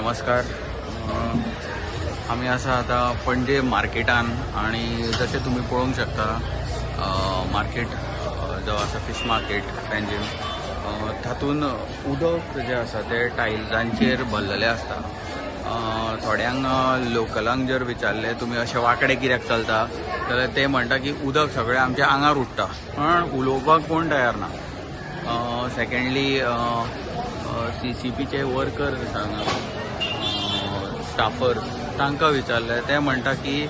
नमस्कार. आम्ही असा आता पणजे मार्केटान आणि जसे तुम्ही पळोवंक शकता मार्केट जो आसा फिश मार्केट पणजे तातून उदक जे आसा ते टायल्सांचेर भरलेलें आसता. थोड्यांक लोकलांक जर विचारले तुम्ही अशें वांकडे कित्याक चलता जाल्यार ते म्हणटा की उदक सगळें आमच्या आंगार उडटा पण उलोवपाक कोण तयार ना. सेकंडली CCPचे वर्कर सांगा स्टाफर तांकां विचारले ते म्हणटा की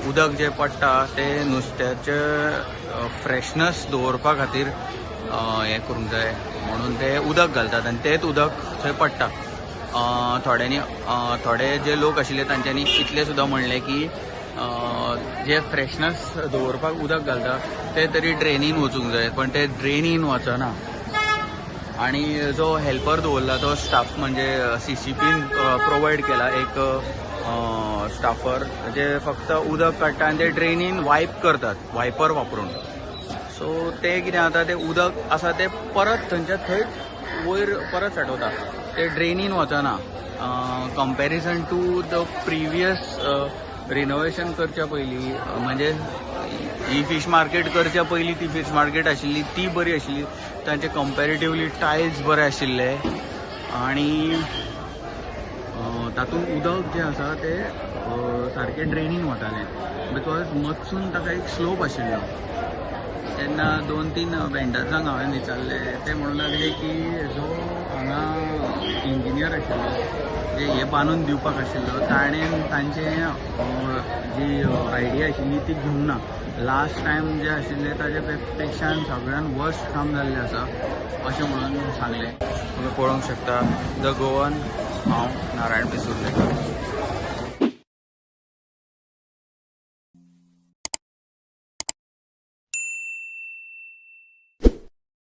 उदक जे पडटा ते नुस्त्याचे फ्रेशनस दवरपा खातीर हें करूंक जाय म्हणून ते उदक घालतात आनी तेच उदक थंय पडटा. थोडे जे लोक आशिल्ले तांच्यांनी इतले सुद्दां म्हणलें की जे फ्रेशनस दवरपाक उदक घालता ते तरी ड्रेनीन वचूंक जाय पण ते ड्रेनीन वचना. आणि जो हेल्पर दवरला तो स्टाफ म्हणजे CCPन प्रोवायड केला एक स्टाफर जे फक्त उदक काडटा आनी ते ड्रेनीन वायप करतात वायपर वापरून. सो ते कितें जाता ते उदक आसा ते परत थंयच्या थंय वयर परत साठवता ते ड्रेनीन वचना. Comparison to the previous renovation करच्या पयलीं म्हणजे ही फिश मार्केट करच्या पयलीं ती फिश मार्केट आशिल्ली ती बरी आशिल्ली. तांचे कंपॅरेटिवली टायल्स बरे आशिल्ले आनी तातूंत उदक जे आसा ते सारकें ड्रेनीन वतालें बिकॉज मत्सून ताका एक स्लोप आशिल्लो. तेन्ना 2-3 वेंडर्सांक हांवें विचारलें ते म्हणूंक लागले की जो हांगा इंजिनियर आशिल्लो जे हे बांदून दिवपाक आशिल्लो ताणें तांचें जी आयडिया आशिल्ली ती घेवंक ना. लास्ट टायम जे आशिल्ले ताजे पेक्षा सगळ्यान वर्स्ट काम जाल्लें आसा अशें म्हणून सांगलें. तुमी पळोवंक शकता द गोवन हांव नारायण पिसुर्लेकर.